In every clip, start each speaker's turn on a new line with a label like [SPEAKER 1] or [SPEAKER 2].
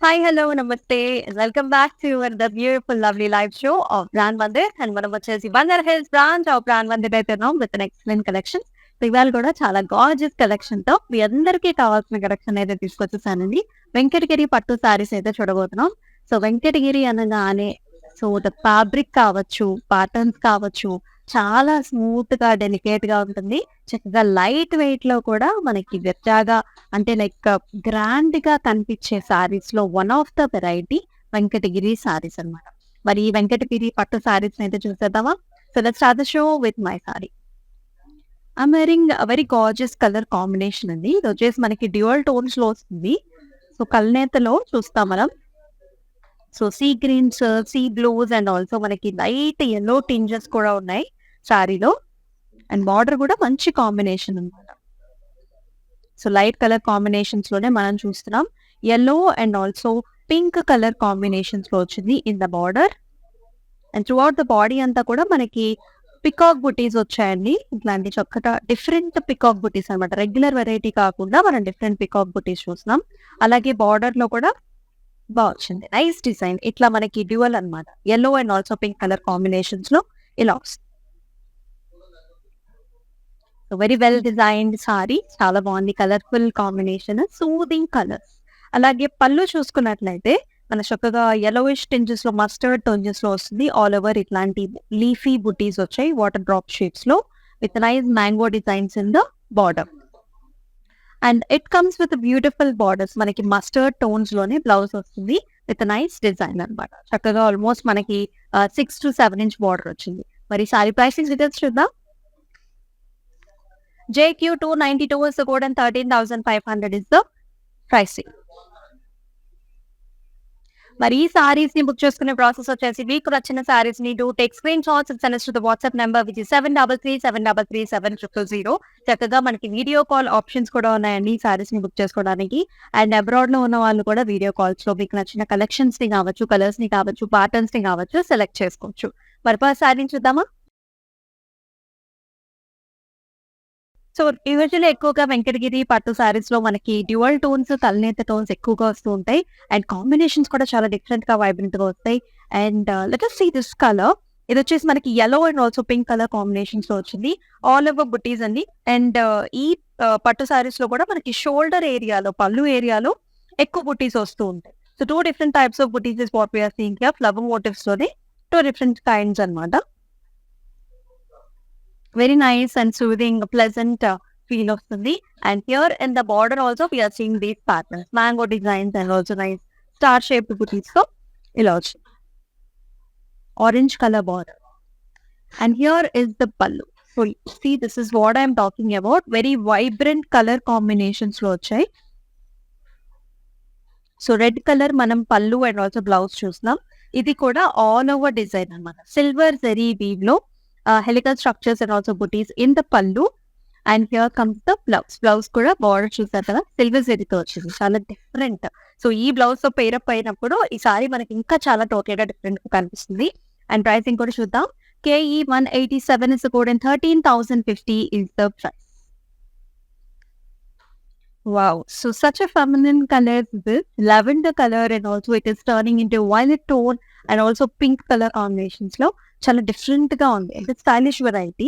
[SPEAKER 1] Hi, hello, namaste. Welcome back to the beautiful, lovely live show of Brand Mandir. And మనం వచ్చేసి Banjara hills branch of brand Mandir అయితే ఉన్నాం with an excellent collection. So ఇవాళ కూడా చాలా gorgeous collection తో మీ అందరికీ కావాల్సిన కలెక్షన్ అయితే తీసుకొచ్చేసానండి. వెంకటగిరి పట్టు సారీస్ అయితే చూడబోతున్నాం. సో వెంకటగిరి అనగానే సో ద ఫ్యాబ్రిక్ కావచ్చు, ప్యాటర్న్స్ కావచ్చు, చాలా స్మూత్ గా డెలికేట్ గా ఉంటుంది. చక్కగా లైట్ వెయిట్ లో కూడా మనకి వెచ్చగా అంటే లైక్ గ్రాండ్ గా కనిపించే సారీస్ లో one of the variety Venkatagiri saris అన్నమాట. మరి ఈ వెంకటగిరి పట్టు సారీస్ అయితే చూసేద్దామా? So let's start the show with my sorry. I'm wearing very gorgeous colour combination అండి. ఇది వచ్చేసి మనకి డ్యూయల్ టోన్స్ లో వస్తుంది. సో కల్నేతలో చూస్తాం మనం. So sea greens, sea blues and also మనకి లైట్ యెల్లో టింజెస్ కూడా ఉన్నాయి సారీలో. అండ్ బార్డర్ కూడా మంచి కాంబినేషన్ అన్నమాట. సో లైట్ కలర్ కాంబినేషన్స్ లోనే మనం చూస్తున్నాం. Yellow and also pink colour combinations లో వచ్చింది in the border. And through out the body అంతా కూడా మనకి పికాక్ బుటీస్ వచ్చాయండి. ఇట్లాంటి చక్కగా డిఫరెంట్ పికాక్ బుటీస్ అనమాట. రెగ్యులర్ వెరైటీ కాకుండా మనం డిఫరెంట్ పికాక్ బుటీస్ చూస్తున్నాం. అలాగే బార్డర్ లో కూడా బాగా వచ్చింది. Nice design. ఇట్లా మనకి డ్యూయల్ అన్నమాట. Yellow and also pink colour combinations లో ఇలా వస్తుంది. Very well designed sorry. చాలా బాగుంది. Colourful combination, soothing colours. అలాగే పళ్ళు చూసుకున్నట్లయితే మన చక్కగా యెలోయిష్ టింజెస్ లో, మస్టర్డ్ టోంజెస్ లో వస్తుంది. ఆల్ ఓవర్ ఇట్లాంటి లీఫీ బుటీస్ వచ్చాయి వాటర్ డ్రాప్ షేప్స్ లో with nice mango designs in the border. And it comes with beautiful borders. మనకి మస్టర్డ్ టోన్స్ లోనే బ్లౌజ్ వస్తుంది విత్ నైస్ డిజైన్ అన్నమాట. చక్కగా ఆల్మోస్ట్ మనకి 6 to 7 inch బార్డర్ వచ్చింది. మరి సారీ ప్రైసింగ్ డీటెయిల్స్ చూద్దాం. JQ292 is the code and 13,500 is the pricing. మరి ఈ సారీస్ ని బుక్ చేసుకునే ప్రాసెస్ వచ్చేసి మీకు నచ్చిన సారీస్ ని do take screen shots and send to the WhatsApp number which is 7337337000. చక్కగా మనకి వీడియో కాల్ ఆప్షన్స్ కూడా ఉన్నాయండి ఈ సారీస్ ని బుక్ చేసుకోవడానికి. అండ్ అబ్రాడ్ లో ఉన్న వాళ్ళు కూడా వీడియో కాల్స్ లో మీకు నచ్చిన కలెక్షన్స్ ని కావచ్చు, కలర్స్ ని కావచ్చు, ప్యాటర్న్స్ ని కావచ్చు సెలెక్ట్ చేసుకోవచ్చు. మరి ఫస్ట్ సారీ చూద్దామా? సో యూజువల్లీ ఎక్కువగా వెంకటగిరి పట్టు సారీస్ లో మనకి డ్యూయల్ టోన్స్, కల్నేత టోన్స్ ఎక్కువగా వస్తూ ఉంటాయి. అండ్ కాంబినేషన్స్ కూడా చాలా డిఫరెంట్ గా వైబ్రెంట్ గా వస్తాయి. And let us see this colour. ఇది వచ్చేసి మనకి yellow and also pink colour combinations లో వచ్చింది. ఆల్ ఓవర్ బుటీస్ అండి. అండ్ ఈ పట్టు సారీస్ లో కూడా మనకి షోల్డర్ ఏరియాలో, పళ్ళు ఏరియాలో ఎక్కువ బుటీస్ వస్తూ ఉంటాయి. So 2 different types of booties is what we are seeing here. Flower motifs లోనే 2 different kinds అన్నమాట. Very nice and soothing, pleasant feel వస్తుంది. And here in the border also we are seeing these patterns, mango designs and also nice star shaped booties. So ఇలా వచ్చింది. Orange color border. And here is the pallu. So see, this is what I am talking about. Very vibrant color combinations లో వచ్చాయి. So red colour మనం పళ్ళు and also blouse చూస్తున్నాం. ఇది కూడా all over design అన్నమాట. సిల్వర్ జరీ వీవ్ లో helical structures and also buttis in the pallu. And here comes the blouse. Blouse కూడా బార్డర్ చూసారు కదా, సిల్వర్ జరీతో వచ్చింది. చాలా డిఫరెంట్. సో ఈ బ్లౌజ్ తో పేరప్ అయినప్పుడు ఈ సారీ మనకి ఇంకా చాలా టోటల్ గా డిఫరెంట్ గా కనిపిస్తుంది. అండ్ ప్రైసింగ్ కూడా చూద్దాం. KE187 is the code and 13,050 is the price. Wow, so such a feminine color is this. Lavender color and also it is turning into violet tone and also pink color combinations లో చాలా different గా ఉంది. అంటే stylish variety.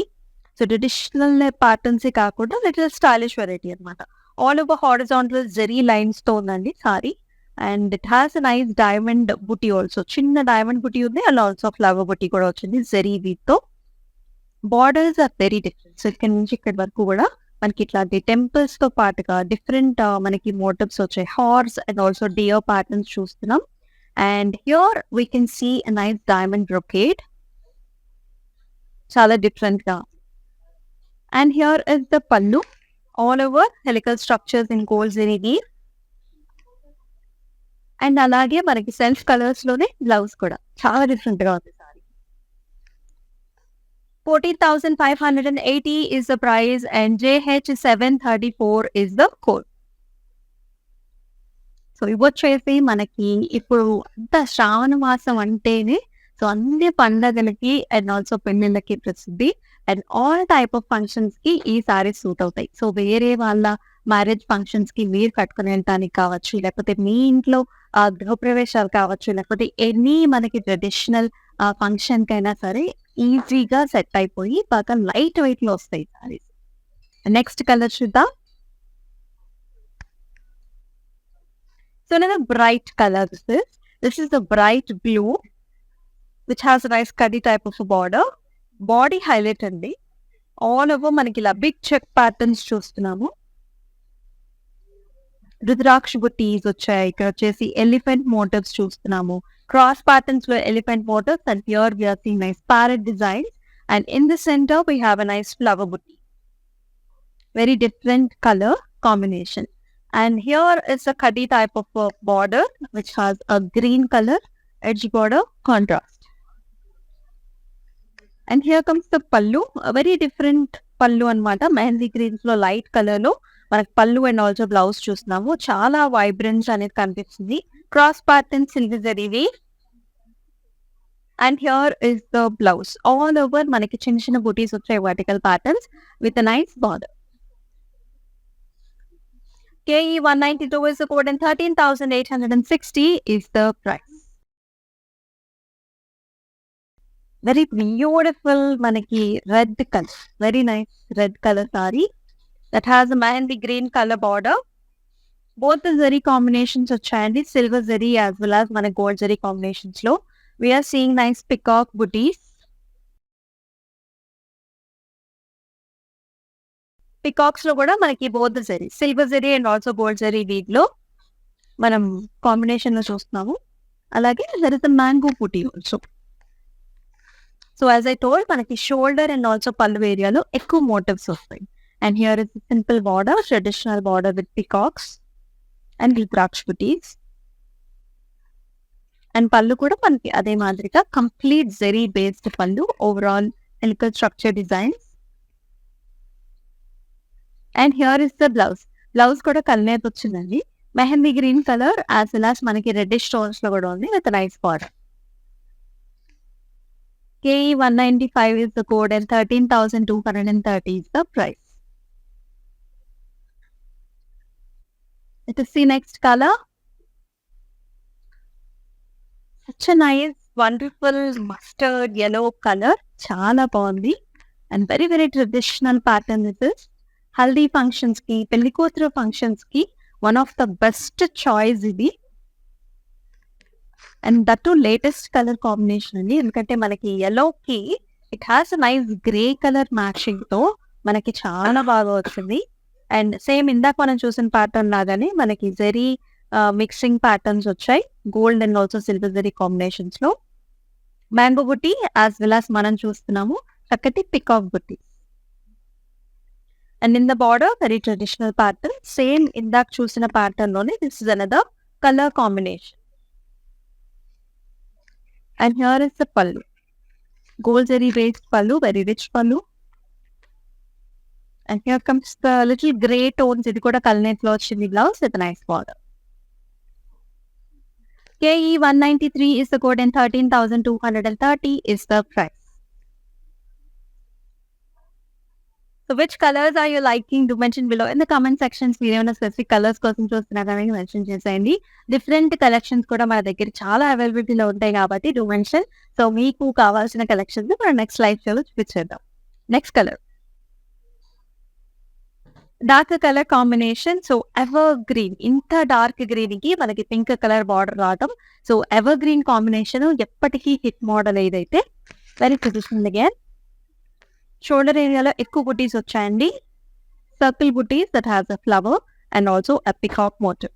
[SPEAKER 1] So traditional patterns కాకుండా little stylish variety అన్నమాట. All over horizontal zari lines తో ఉందండి sari. And it has a nice diamond buti also. చిన్న డైమండ్ బుటీ ఉంది అండ్ ఆల్సో ఫ్లవర్ బుటీ కూడా వచ్చింది జెరీ వీవ్ తో. Borders are very different. So ఇక్కడ నుంచి ఇక్కడ వరకు కూడా మనకి ఇట్లాంటి టెంపుల్స్ తో పాటుగా డిఫరెంట్ మనకి మోటివ్స్ వచ్చాయి. Horse and also deer patterns చూస్తున్నాం. And here we can see a nice diamond brocade. చాలా డిఫరెంట్ గా. And here is the pallu. All over helical structures in gold zari weave. And అలాగే మనకి సెల్ఫ్ కలర్స్ లోనే blouse కూడా చాలా different గా ఉంది sorry. 14,580 is the price and JH734 is the code. So ఇవొచ్చేసి మనకి ఇప్పుడు అంత శ్రావణ మాసం అంటేనే సో అన్ని పండగలకి అండ్ ఆల్సో పెళ్ళిళ్ళకి ప్రసిద్ధి. And all type of functions కి ఈ సారీస్ సూట్ అవుతాయి. సో వేరే వాళ్ళ మ్యారేజ్ ఫంక్షన్స్ కి మీరు కట్టుకుని వెళ్ళడానికి కావచ్చు, లేకపోతే మీ ఇంట్లో గృహప్రవేశాలు కావచ్చు, లేకపోతే ఎనీ మనకి ట్రెడిషనల్ ఫంక్షన్ కైనా సరే ఈజీగా సెట్ అయిపోయి బాగా లైట్ వెయిట్ లో వస్తాయి సారీస్. నెక్స్ట్ కలర్ చూద్దాం. So another bright color this is the bright blue which has a nice cutty type of a border. Body highlight అండి. ఆల్ ఓవర్ మనకి ఇలా బిగ్ చెక్ ప్యాటర్న్స్ చూస్తున్నాము. రుద్రాక్ష బుట్టీస్ వచ్చాయి. ఇక్కడ వచ్చేసి ఎలిఫెంట్ మోటివ్స్ చూస్తున్నాము. క్రాస్ ప్యాటర్న్స్ లో elephant motifs and here we are seeing nice parrot designs and in the centre we have a nice flower butti. Very different colour combination. And here is a khadi type of a border which has a green color edge border contrast. And here comes the pallu, a very different pallu anamata. Mehendi greens lo light color lo manaku pallu and also blouse chustunnamu. Chala vibrance anedi kanipistundi. Cross pattern silver zari weave. And here is the blouse. All over manaki chinna chinna booties vachai vertical patterns with a nice border. KE 192 is the code and 13,860 is the price. Very beautiful manaki red color. Very nice red color saree that has a mehendi green color border. Both the zari combinations vachayandi. Silver zari as well as mana gold zari combinations lo. We are seeing nice peacock booties. Peacocks లో కూడా మనకి both zari silver zari and also gold zari weave లో మనం combination లో చూస్తున్నాము. అలాగే there is the mango buti also. So as I told మనకి shoulder and also pallu ఏరియాలో ఎక్కువ మోటివ్స్ వస్తాయి. And here is simple border, traditional border with peacocks and rudraksha butis. And pallu కూడా మనకి అదే మాదిరిగా complete zari based pallu, overall helical structure designs. And here is the blouse. Blouse కూడా కల్నేత వచ్చిందండి. Mehndi green colour as well as మనకి రెడ్డిష్ స్టోన్స్ లో కూడా ఉంది with nice border. KE 195 is the code and 13,230 is the price. Let us see next color. Such a nice wonderful mustard yellow color. Chala బాగుంది and very very traditional pattern this is. Haldi functions కి, పెళ్లి కూతురు functions కి one of the best choice ఇది. And that too latest colour combination అండి. ఎందుకంటే మనకి ఎల్లోకి it has a nice grey colour matching తో మనకి చాలా బాగా వచ్చింది. అండ్ సేమ్ ఇందాక మనం చూసిన ప్యాటర్న్ లాగానే మనకి జరీ మిక్సింగ్ ప్యాటర్న్స్ వచ్చాయి. Gold and also silver zari combinations లో మ్యాంగో బుట్టి యాజ్ వెల్ యాజ్ మనం చూస్తున్నాము చక్కటి పికాక్ బుట్టి. And in the border, very traditional pattern. Same indak chusina pattern lone. This is another color combination. And here is the pallu. Gold zari based pallu, very rich pallu. And here comes the little grey tones. Idi kuda kalnet lo vachindi blouse with a nice border. KE 193 is the code and 13,230 is the price. So which colors are you liking? Do mention below in the comment sections. మీరు ఏమైనా specific colours కోసం చూస్తున్నారని mention చేసేయండి. Different collections కూడా మన దగ్గర చాలా అవైలబిలిటీలో ఉంటాయి కాబట్టి డూ మెన్షన్. సో మీకు కావాల్సిన కలెక్షన్స్ మనం నెక్స్ట్ లైవ్ షోలో చూపించేద్దాం. Next colour dark colour combination. So ever green, ఇంత డార్క్ గ్రీన్ కి మనకి పింక్ కలర్ బార్డర్ రావడం. సో ఎవర్ గ్రీన్ కాంబినేషన్ ఎప్పటికీ హిట్ మోడల్ ఏదైతే వెరీ ట్రెడిషనల్. అగైన్ షోల్డర్ ఏరియాలో ఎక్కువ బుటీస్ వచ్చాయండి. సర్కిల్ బుటీస్ that has a flower and also a peacock motif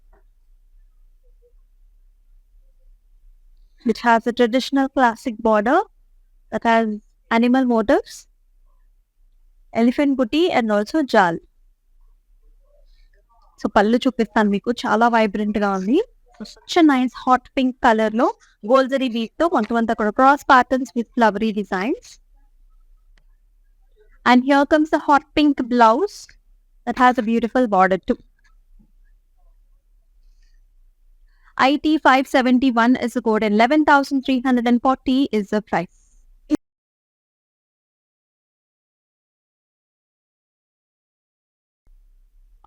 [SPEAKER 1] which has a traditional classic border that has animal motifs, elephant booty and also jal. So పళ్ళు చూపిస్తాను మీకు, చాలా వైబ్రెంట్ గా ఉంది. such a nice hot pink colour లో gold zari weave తో కొంతమంది కూడా cross patterns with flowery designs. And here comes the hot pink blouse that has a beautiful border too. IT 571 is the code and 11,340 is the price.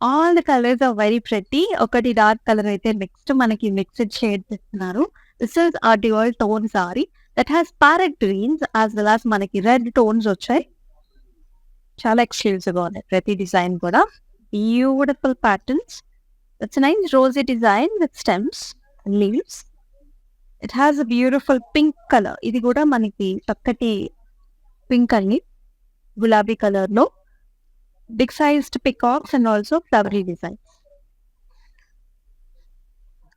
[SPEAKER 1] All the colours are very pretty. ఒకటి dark colour అయితే next మనకి mixed shades ఇస్తున్నారు. This is a dual tone sari that has parrot greens as well as మనకి red tones వచ్చాయి. చాలా exclusive గా ఉన్నాయి ప్రతి డిజైన్ కూడా. Beautiful patterns. It's nice rosy design with stems and leaves. It has a beautiful pink colour. ఇది కూడా మనకి చక్కటి పింక్ అండి, గులాబీ కలర్ లో. Big sized peacocks and also flowery designs.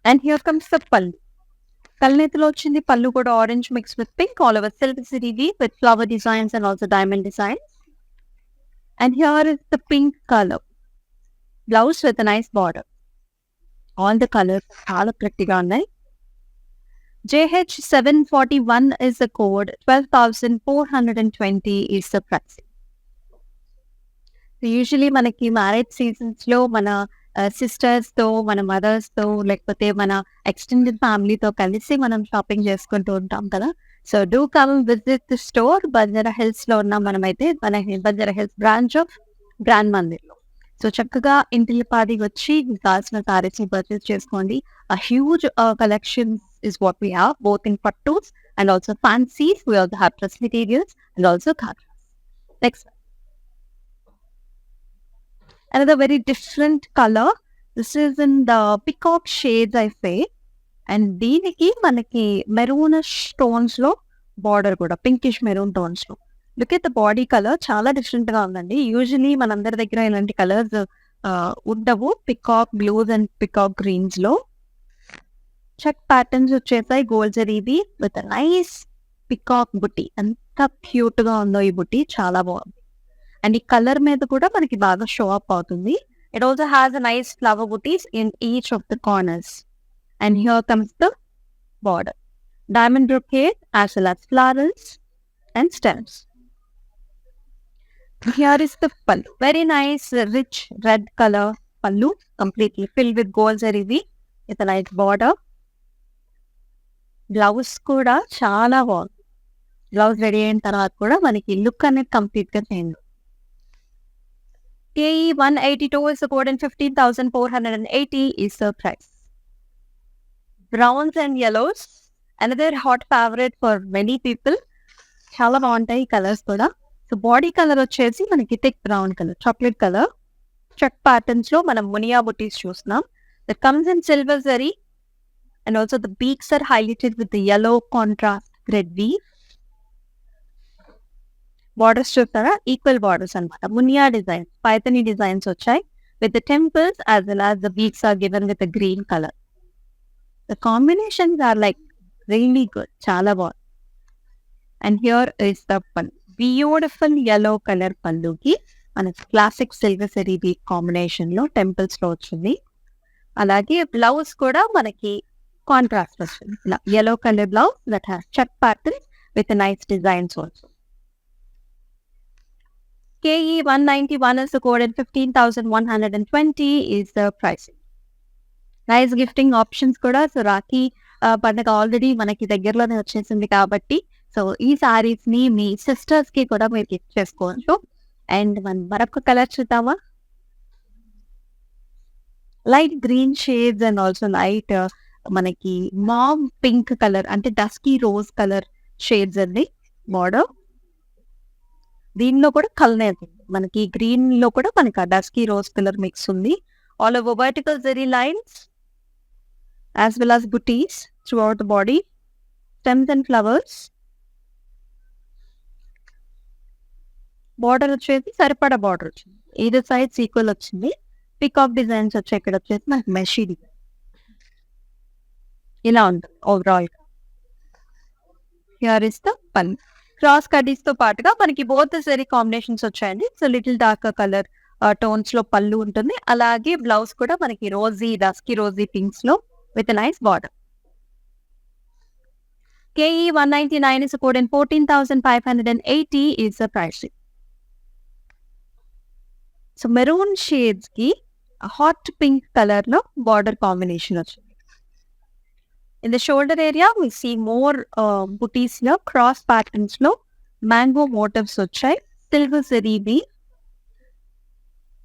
[SPEAKER 1] And here comes the pallu. కల్నేతిలో వచ్చింది పళ్ళు కూడా orange mix with pink all over silk sari with flower designs and also diamond designs. And here is the pink colour blouse with nice border. All the colours చాలా ప్రెట్టిగా ఉన్నాయి. JH741 is the code, 12,420 is the price. Usually మనకి marriage seasons లో మన sisters తో, మన mothers తో, లేకపోతే మన ఎక్స్టెండెడ్ ఫ్యామిలీతో కలిసి మనం షాపింగ్ చేసుకుంటూ ఉంటాం కదా. So do come visit the store. Banjara hills లో ఉన్నాం మనమైతే, మన Banjara hills branch of brand Mandir లో. సో చక్కగా ఇంటిల్లిపాది వచ్చి మీకు కావాల్సిన సారీస్ ని పర్చేస్ చేసుకోండి. A huge collection is what we have, both in pattus and also fancies. We also have dress materials and also khadras. Next one. Another very different color. This is in the peacock shades, I say. And దీనికి మనకి maroonish tones లో border కూడా pinkish maroon tones లో. Look at the body colour, చాలా different గా ఉందండి. Usually మనందరి దగ్గర ఇలాంటి కలర్స్ ఉండవు. Peacock blues and peacock greens లో చెక్ ప్యాటర్న్స్ వచ్చేసాయి. గోల్డ్ జరీది విత్ నైస్ పికాక్ బుట్టి. ఎంత క్యూట్ గా ఉందో ఈ బుట్టి, చాలా బాగుంది. అండ్ ఈ కలర్ మీద కూడా మనకి బాగా షో అప్ అవుతుంది. It also has a nice flower బుటీస్ in each of the corners. And here comes the border, diamond brocade as well as flowers and stems. Here is the pallu. Very nice, rich red color pallu, completely filled with gold zari with a nice border. Blouse కూడా చాలా బాగుంది. Blouse ready అయిన తర్వాత కూడా మనకి look అనేది complete గా change. KE182 is the code and 15,480 is the price. Browns and yellows, another hot favorite for many people. చాలా బాగుంటాయి ఈ కలర్స్ కూడా. సో బాడీ కలర్ వచ్చేసి మనకి thick brown colour, chocolate colour. Check patterns లో మనం మునియా బుటీస్ చూస్తున్నాం. That comes in silver zari and also the beaks are highlighted with the yellow contrast thread weave. Borders చూస్తారా, ఈక్వల్ బార్డర్స్ అనమాట. మునియా డిజైన్స్, పైతని డిజైన్స్ వచ్చాయి with the temples as well as the beaks are given with the green colour. The combinations are like really good, చాలా బాగుంది. And here is the పన్, beautiful yellow colour పళ్ళుకి మన classic silver zari బీక్ combination లో temples లో వచ్చింది. అలాగే blouse కూడా మనకి కాంట్రాస్ట్ వస్తుంది, ఇలా yellow colour blouse that has check patterns with nice designs also. KE191 is the code and 15,120 is the pricing. Nice gifting options కూడా. సో రాఖీ పండుగ ఆల్రెడీ మనకి దగ్గరలోనే వచ్చేసింది కాబట్టి సో ఈ సారీస్ ని మీ సిస్టర్స్ కి కూడా మీరు గిఫ్ట్ చేసుకోవచ్చు. అండ్ మనం మరొక కలర్ చూద్దామా, light green shades and also light మనకి మామ్ పింక్ కలర్ అంటే డస్కీ రోజ్ కలర్ షేడ్స్ అండి బార్డర్. దీనిలో కూడా కలర్ మనకి గ్రీన్ లో కూడా మనకి డస్కీ రోజ్ కలర్ మిక్స్ ఉంది. All over vertical zari lines as well as booties throughout the body, stems and flowers. Border వచ్చేసి సరిపడా బార్డర్ వచ్చింది, either sides ఈక్వల్ వచ్చింది. పికాక్ డిజైన్స్ వచ్చి ఇక్కడ వచ్చేసి మనకి మెషీ డిజైన్ ఇలా ఉంటుంది ఓవరాల్ గా. హియర్ ఇస్ ద పన్, క్రాస్ కడ్డీస్ తో పాటుగా మనకి బోత్ జరీ కాంబినేషన్స్ వచ్చాయండి. So little dark colour tones లో పళ్ళు ఉంటుంది. అలాగే బ్లౌజ్ కూడా మనకి రోజీ డస్కీ రోజీ పింక్స్ లో with a nice border. KE199 is a code and 14,580 is the pricing. So maroon shades ki a hot pink color lo border combination వచ్చింది. In the shoulder area we see more booties lo, cross patterns lo mango motifs వచ్చాయి. Silver zari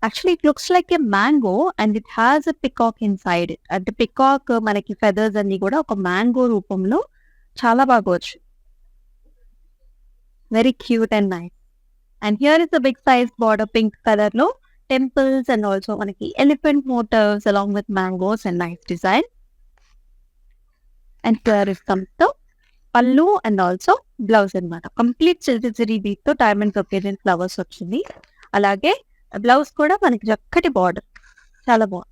[SPEAKER 1] actually it looks like a mango and it has a peacock inside it. అంటే peacock మనకి feathers అన్ని కూడా ఒక mango రూపంలో చాలా బాగా వచ్చు. Very cute and nice. And here is the big size border pink colour లో టెంపుల్స్ అండ్ ఆల్సో మనకి elephant motifs along with mangoes and nice design. And here is comes the pallu and also blouse అనమాట. Complete silver beat తో diamond brocaded flowers వచ్చింది. అలాగే blouse కూడా మనకి చక్కటి border, చాలా బాగుంది.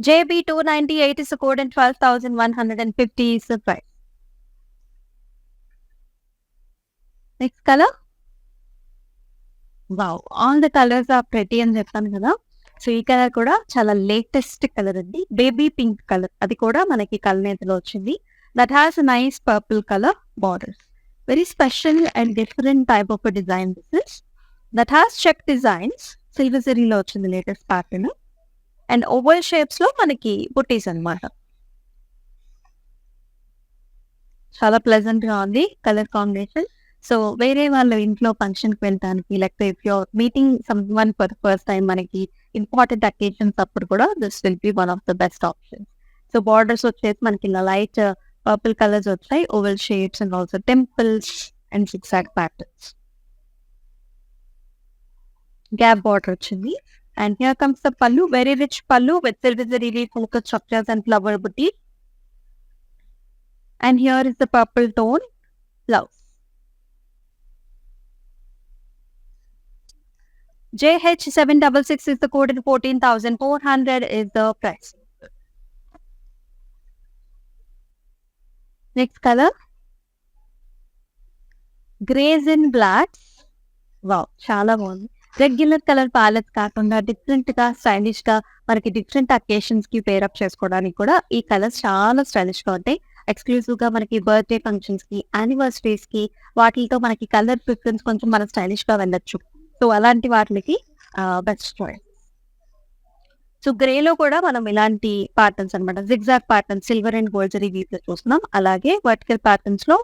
[SPEAKER 1] JB 298 is the code and 12,150 is the price. Next color. Wow, all the colors are pretty అని చెప్తాను కదా. సో ఈ కలర్ కూడా చాలా లేటెస్ట్ కలర్ అండి. బేబీ పింక్ కలర్, అది కూడా మనకి కలనేతలో వచ్చింది. That has nice purple colour borders. Very special and different type of design this is. That has check designs. Silver జరీలో వచ్చింది latest pattern. And oval shapes లో మనకి బుట్టీస్ అన్నమాట. చాలా ప్లెజెంట్ గా ఉంది కలర్ కాంబినేషన్. సో వేరే వాళ్ళ ఇంట్లో ఫంక్షన్ కి వెళ్ళడానికి, లేకపోతే if your meeting someone for the first time, మనకి ఇంపార్టెంట్ అకేషన్స్ అప్పుడు కూడా this will be one of the best options. So borders వచ్చేసి మనకి ఇలా లైట్ పర్పుల్ కలర్స్ వచ్చాయి, oval shapes and also temples and zigzag patterns. Gap border వచ్చింది. And here comes the pallu, very rich pallu with silver zari focus structures and flower booty. And here is the purple tone blouse. JH766 is the code and 14,400 is the price. Next color. Grays and blacks. Wow, చాలా బాగుంది. Regular colour palettes కాకుండా different గా stylish గా మనకి different occasions కి pair up చేసుకోవడానికి కూడా ఈ కలర్స్ చాలా స్టైలిష్ గా ఉంటాయి. ఎక్స్క్లూజివ్ గా మనకి బర్త్డే ఫంక్షన్స్ కి, యానివర్సరీస్ కి, వాటితో మనకి కలర్ ప్రిఫరెన్స్ కొంచెం మనం స్టైలిష్ గా వెళ్ళొచ్చు. సో అలాంటి వాటికి బెస్ట్ చాయిస్. సో గ్రే లో కూడా మనం ఇలాంటి ప్యాటర్న్స్ అనమాట, zigzag pattern silver and gold zari weave లో చూస్తున్నాం. అలాగే వర్టికల్ ప్యాటర్న్స్ లో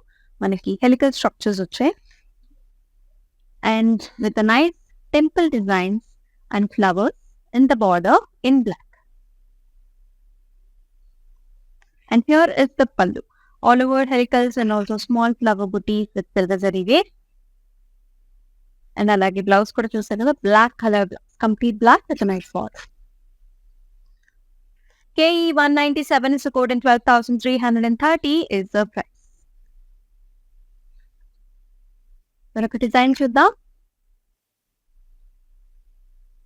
[SPEAKER 1] మనకి హెలికల్ స్ట్రక్చర్స్ వచ్చాయి. And with the nice temple designs and flowers in the border in black. And here is the pallu, all over helicals and also small flower booties with silver zari weave. And alage blouse kuda chusaru kada, black color blouse, complete black with a nice border. KE197 is the code and 12,330 is the price. మరొక design చూద్దాం.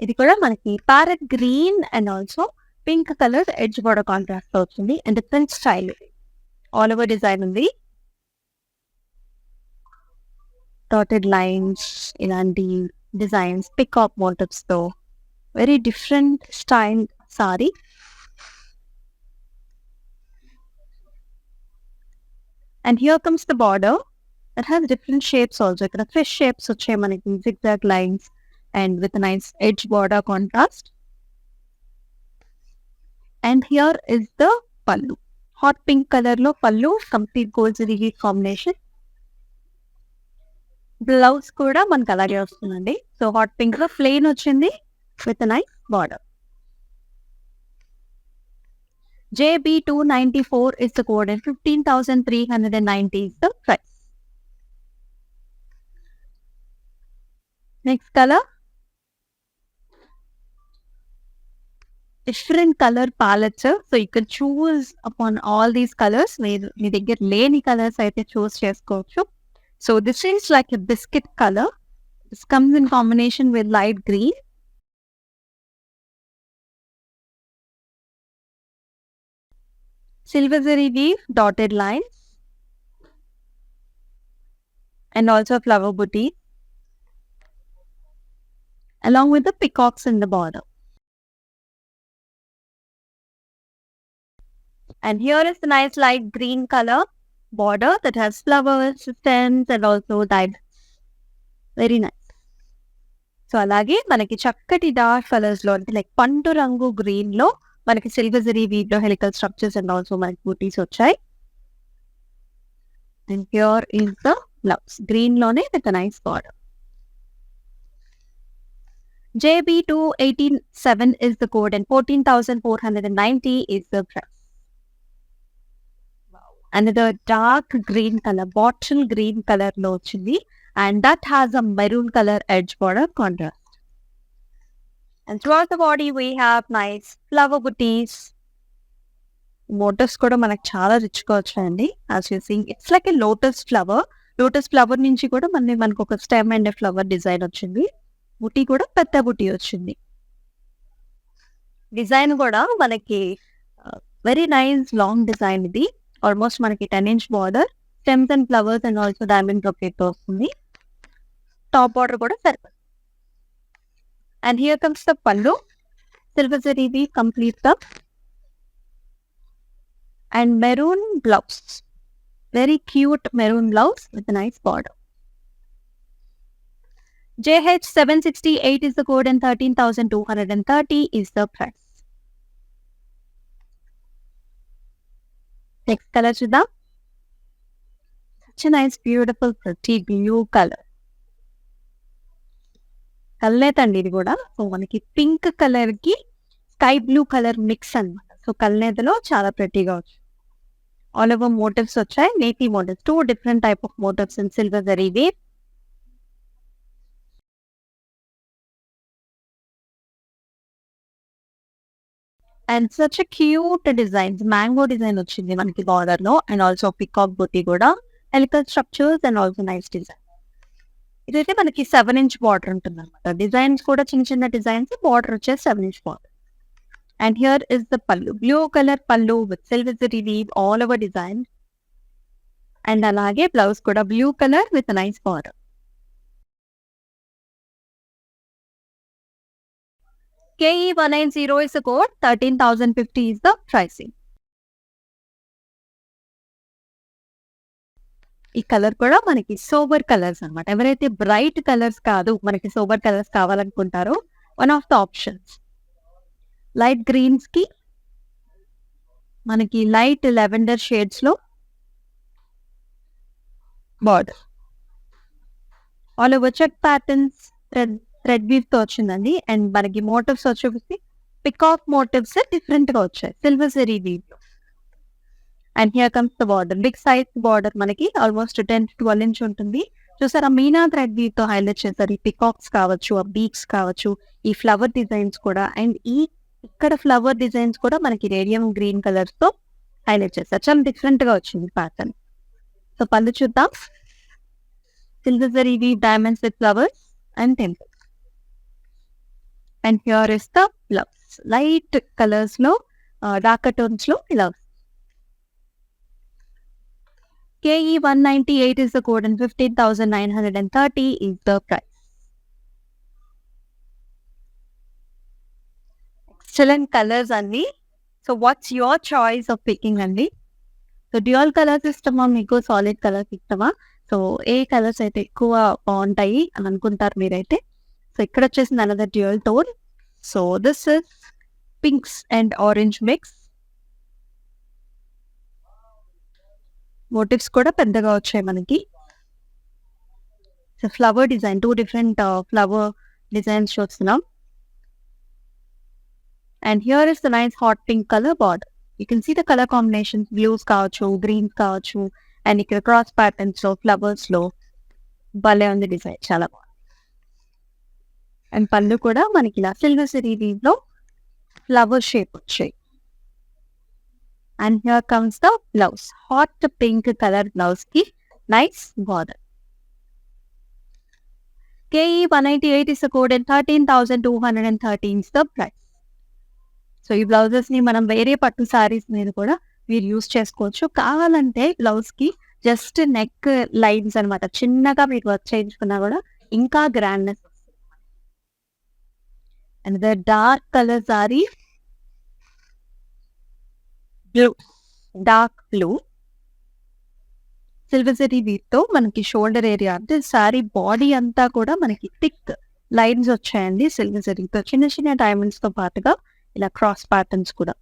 [SPEAKER 1] ఇది కూడా మనకి parrot green and also pink colour edge border contrast తో వచ్చింది. And different style, all over design ఉంది. Dotted lines, ఇలాంటి designs, peacock motifs తో very different style sorry. And here comes the border that has different shapes also. ఇక్కడ fish shapes వచ్చాయి మనకి, zigzag lines and with a nice edge border contrast. And here is the pallu, hot pink color lo pallu, complete gold zari weave combination. Blouse kuda manaki alage vastundandi. So hot pink lo plain ochindi with a nice border. JB294 is the code and 15,390 is the price. Next color. Different color palettes, so you can choose upon all these colors. మీ దగ్గర లేని colours అయితే చూస్ చేసుకోవచ్చు. So this is like a biscuit colour. This comes in combination with light green. Silver zari weave, dotted lines and also flower booty along with the peacocks in the border. And here is the nice light green color border that has flowers, stems and also diamonds. Very nice. So alage manaki chakkati dark colors lo, like pandu rangu green lo మనకి silver zari weave లో helical structures and also మనకి బూటీస్ వచ్చాయి. And here is the blouse green లోనే with nice border. JB2187 is the code and 14,490 is the price. Another dark green color, bottle green color lo ochindi, and that has a maroon color edge border contrast. And throughout the body we have nice flower booties. Motifs kuda manaku chaala rich ga vachayandi. As you see, it's like a lotus flower. Lotus flower nunchi kuda manaku oka stem and a flower design ochindi. బుటీ కూడా పెద్ద బుటీ వచ్చింది. Design కూడా మనకి very nice long design. ఇది almost మనకి 10 inch border, stems and flowers and also diamond brocade తో వస్తుంది. Top border కూడా సరిపోతుంది. అండ్ హియర్ కమ్స్ ద పళ్ళు, సిల్వర్ జరీ వీవ్ కంప్లీట్ గా, and maroon blouse, very cute maroon blouse with nice border. JH768 is the code and 13,230 is the price. Next color chuddam. Such a nice, beautiful, pretty blue color. Kalnetandi idi kuda. So manaki pink color ki sky blue color mix annamata. So kalnetalo chaala pretty ga vachu. All over motifs vachayi, native motifs, 2 different type of motifs in silver zari weave. And such cute designs, mango design వచ్చింది మనకి border లో, and also peacock బుట్టి కూడా, helical structures and also nice design. ఇదైతే మనకి 7 inch border ఉంటుంది అనమాట. Designs కూడా చిన్న చిన్న డిజైన్స్, బార్డర్ వచ్చేసి 7 inch border. And here is the pallu, blue colour pallu with silver zari weave all over design. And అలాగే బ్లౌజ్ కూడా blue colour with nice border. KE190 is the code, 13,050 is the pricing. ఈ colour కూడా మనకి sober colours అన్నమాట. ఎవరైతే bright colours కాదు, మనకి sober colours కావాలనుకుంటారో, one of the options. Light greens కి మనకి లైట్ లెవెండర్ షేడ్స్ లో border, all over check patterns, thread weave తో వచ్చిందండి. అండ్ మనకి మోటివ్స్ వచ్చేసి పికాక్ మోటివ్స్ డిఫరెంట్ గా వచ్చాయి సిల్వర్ జరీ వీవ్ లో. And here comes the border, big size border, మనకి ఆల్మోస్ట్ 10 to 12 inch ఉంటుంది. చూసారా, మీనా థ్రెడ్ వీవ్ తో హైలైట్ చేశారు. ఈ పికాక్స్ కావచ్చు, ఆ బీక్స్ కావచ్చు, ఈ ఫ్లవర్ డిజైన్స్ కూడా, అండ్ ఇక్కడ ఫ్లవర్ డిజైన్స్ కూడా మనకి రేడియం గ్రీన్ కలర్స్ తో హైలైట్ చేశారు. చాలా డిఫరెంట్ గా వచ్చింది ప్యాటర్న్. సో పళ్ళు చూద్దాం. Silver zari weave diamonds with flowers and temple. And here is the blouse, light colours లో, డార్క్ టోన్స్ లో blouse. KE198 is the code and 15,930 is the price. Excellent colors అండి. So what's your choice of picking అండి? So dual colours ఇష్టమా మీకు, solid colours ఇష్టమా? So ఏ colours అయితే ఎక్కువ బాగుంటాయి అని అనుకుంటారు మీరైతే? సో ఇక్కడ వచ్చేసింది another dual tone. So this is pinks and orange mix. Motifs కూడా పెద్దగా వచ్చాయి మనకి. So flower design, 2 different flower designs చూస్తున్నాం. And here is the nice hot pink colour border. You can see the colour combinations, blues కావచ్చు, greens కావచ్చు, and ఇక్కడ cross patterns లో, flowers లో భలే ఉంది డిజైన్, చాలా బాగుంది. అండ్ పళ్ళు కూడా మనకి ఇలా సిల్వర్ జరీ వీవ్ లో ఫ్లవర్ షేప్ వచ్చాయి. And here comes the blouse, hot pink color blouse ki nice border. KE198 is the code and 13,213 is the price. So ఈ బ్లౌజెస్ ని మనం వేరే పట్టు సారీస్ మీద కూడా మీరు యూస్ చేసుకోవచ్చు. కావాలంటే బ్లౌజ్ కి జస్ట్ నెక్ లైన్స్ అనమాట, చిన్నగా మీరు వర్క్ చేయించుకున్నా కూడా ఇంకా గ్రాండ్నెస్ వస్తుంది. And the dark colour sari, blue, dark blue, silver zari weave తో మనకి షోల్డర్ ఏరియా, అంటే సారీ బాడీ అంతా కూడా మనకి థిక్ లైన్స్ వచ్చాయండి సిల్వర్ జరీతో, చిన్న చిన్న డైమండ్స్ తో పాటుగా ఇలా క్రాస్ ప్యాటర్న్స్ కూడా.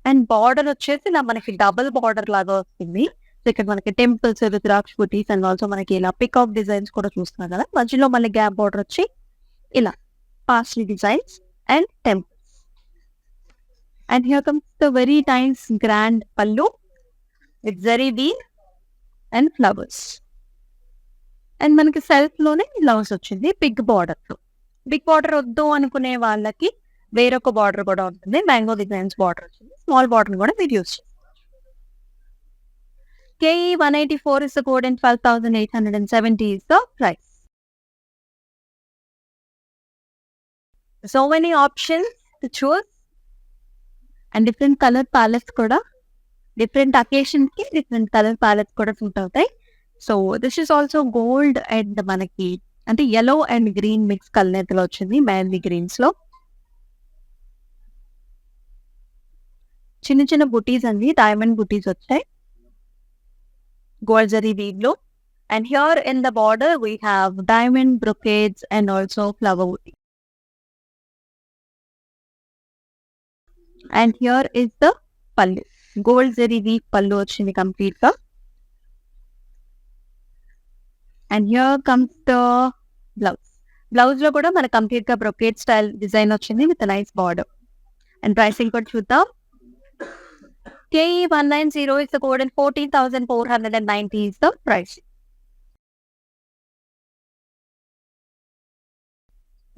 [SPEAKER 1] అండ్ బార్డర్ వచ్చేసి ఇలా మనకి డబుల్ బార్డర్ లాగా వస్తుంది. ఇక్కడ మనకి temples, rudraksha buttis and also మనకి ఇలా పికాక్ డిజైన్స్ కూడా చూస్తున్నాం కదా. మధ్యలో మళ్ళీ గ్యాప్ బార్డర్ వచ్చి ఇలా paisley designs and temples. And here comes the very nice grand pallu with zari weave and flowers. And మనకి సెల్ఫ్ లోనే బ్లౌజ్ వచ్చింది బిగ్ బార్డర్ తో. బిగ్ బార్డర్ వద్దు అనుకునే వాళ్ళకి వేరొక బార్డర్ కూడా ఉంటుంది, మ్యాంగో డిజైన్స్ బార్డర్ వచ్చింది. స్మాల్ బార్డర్ కూడా మీరు యూస్ చేసుకోవచ్చు. KE 184 is the code and 12,870 is the price. So many options to choose and different color palettes కూడా different occasions కి different color palettes కూడా సూట్ అవుతాయి. So this is also gold and మనకి అంటే yellow and green mix colour వచ్చింది mehndi Greens లో. చిన్న చిన్న బుటీస్ అండి, డైమండ్ బుటీస్ వచ్చాయి gold zari weave lo. And here in the border we have diamond brocades and also flower booty. And here is the pallu, gold zari weave pallu ochindi complete ga. And here comes the blouse. Blouse lo kuda mana complete ga brocade style design ochindi with a nice border. And pricing code chuddam. KE 190 is the code and 14,490 is the price.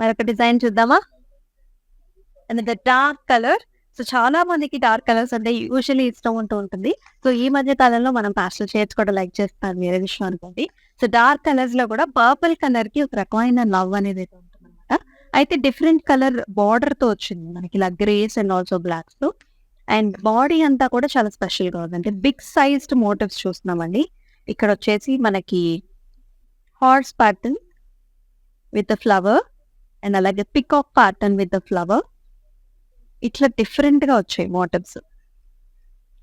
[SPEAKER 1] మరొక design చూద్దామా. And the dark colour. So చాలా మందికి dark colours అంటే usually ఇష్టం ఉంటుంది. So ఈ మధ్య కాలంలో మనం పాస్టల్ షేడ్స్ కూడా లైక్ చేస్తాం, వేరే విషయం అనుకోండి. సో డార్క్ కలర్స్ లో కూడా పర్పుల్ కలర్ కి ఒక రకమైన లవ్ అనేది అయితే ఉంటుంది అనమాట. అయితే డిఫరెంట్ కలర్ బార్డర్ తో వచ్చింది మనకి ఇలా గ్రేస్ అండ్ ఆల్సో బ్లాక్స్ తో. అండ్ బాడీ అంతా కూడా చాలా స్పెషల్ గా ఉంది, అంటే బిగ్ సైజ్డ్ మోటివ్స్ చూస్తున్నామండి. ఇక్కడ వచ్చేసి మనకి horse pattern with flower and అలాగే పికాక్ ప్యాటర్న్ విత్ ఫ్లవర్. ఇట్లా డిఫరెంట్ గా వచ్చాయి మోటివ్స్,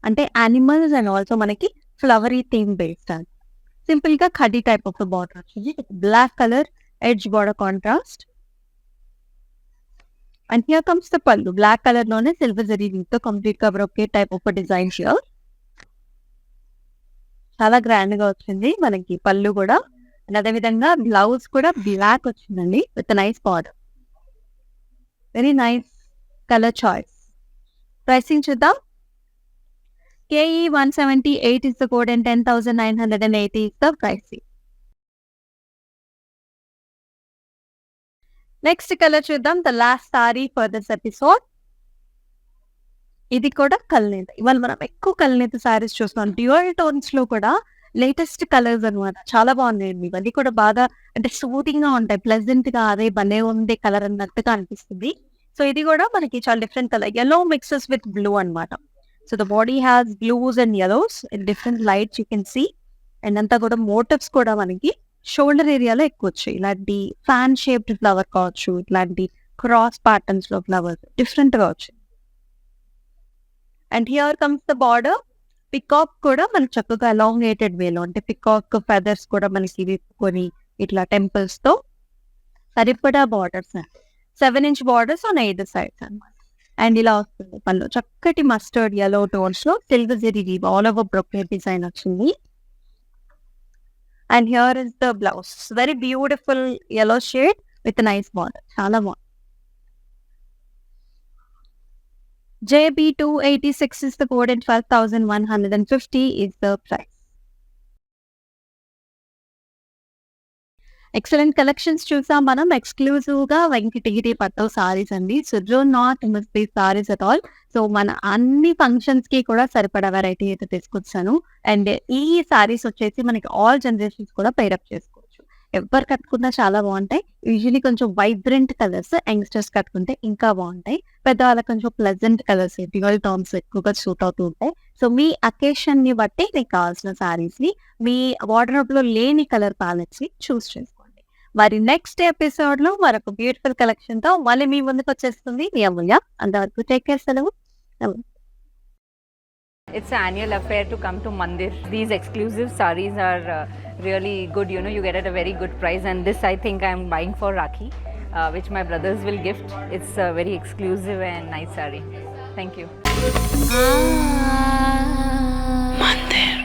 [SPEAKER 1] అంటే యానిమల్స్ అండ్ ఆల్సో మనకి ఫ్లవరీ థీమ్ బేస్డ్. అని సింపుల్ గా ఖడీ టైప్ ఆఫ్ బార్డర్ వచ్చింది, black colour edge border contrast. And here comes the pallu, black color లోనే సిల్వర్ జరీ వీవ్ తో కంప్లీట్ గా brocade type of design here. చాలా grand గా వచ్చింది మనకి పళ్ళు కూడా. అండ్ అదే విధంగా బ్లౌజ్ కూడా బ్లాక్ వచ్చిందండి with nice border. Very nice colour choice. Pricing చూద్దాం. KE 178 is the code and 10,980 is the pricing. Next colour చూద్దాం. The last sari for this episode. ఇది కూడా కల్నేత. ఇవాళ మనం ఎక్కువ కల్నేత సారీస్ చూస్తున్నాం. డ్యూయల్ టోన్స్ లో కూడా లేటెస్ట్ కలర్స్ అనమాట, చాలా బాగున్నాయండి. ఇవన్నీ కూడా బాగా అంటే సూటింగ్ గా ఉంటాయి, ప్లెజెంట్ గా అదే భలే ఉంది కలర్ అన్నట్టుగా అనిపిస్తుంది. సో ఇది కూడా మనకి చాలా different colour, yellow mixes with blue అన్నమాట. So the body has blues and yellows in different lights you can see. And అంతా కూడా మోటివ్స్ కూడా మనకి షోల్డర్ ఏరియాలో ఎక్కువ వచ్చాయి. ఇలాంటి ఫ్యాన్ షేప్డ్ ఫ్లవర్ కావచ్చు, ఇట్లాంటి క్రాస్ ప్యాటర్న్స్ లో ఫ్లవర్స్ డిఫరెంట్ గా వచ్చాయి. And here comes the border. Peacock కూడా మనకి చక్కగా అలాంగేటెడ్ వేలో, అంటే పికాక్ ఫెదర్స్ కూడా మనకి విప్పుకొని ఇట్లా టెంపుల్స్ తో సరిపడా borders, 7-inch borders on either sides అన్నమాట. అండ్ ఇలా వస్తుంది పళ్ళు, చక్కటి మస్టర్డ్ yellow టోన్స్ లో silver zari weave all over brocade design వచ్చింది. And here is the blouse, very beautiful yellow shade with a nice border. చాలా బాగుంది. JB 286 is the code and 12,150 is the price. Excellent collections చూసాం మనం. Exclusive గా వెంకటగిరి పట్టు సారీస్ అండి. So do not miss these saris at all. So మన అన్ని functions కి కూడా సరిపడా వెరైటీ అయితే తీసుకొచ్చాను. అండ్ ఈ సారీస్ వచ్చేసి మనకి ఆల్ జనరేషన్స్ కూడా పేరప్ చేసుకోవచ్చు. ఎవరు కట్టుకున్నా చాలా బాగుంటాయి. యూజువలీ కొంచెం వైబ్రెంట్ కలర్స్ యంగ్స్టర్స్ కట్టుకుంటే ఇంకా బాగుంటాయి. పెద్దవాళ్ళకి కొంచెం ప్లెజెంట్ కలర్స్, డ్యూయల్ టోన్స్ ఎక్కువగా సూట్ అవుతూ ఉంటాయి. సో మీ అకేషన్ ని బట్టి మీకు కావాల్సిన సారీస్ ని, మీ వార్డ్రోబ్ లో లేని కలర్ ప్యాలెట్స్ ని చూస్ చేసుకోండి. మరి నెక్స్ట్ ఎపిసోడ్ లో మరొక బ్యూటిఫుల్ కలెక్షన్ తో మళ్ళీ మీ ముందుకు వచ్చేస్తుంది మీ అమూల్య. అంతవరకు టేక్ కేర్, సెలవు.
[SPEAKER 2] It's an annual affair to come to Mandir. These exclusive sarees are really good. You know, you get at a very good price. And this, I think, I'm buying for Rakhi, which my brothers will gift. It's a very exclusive and nice saree. Thank you. Mandir.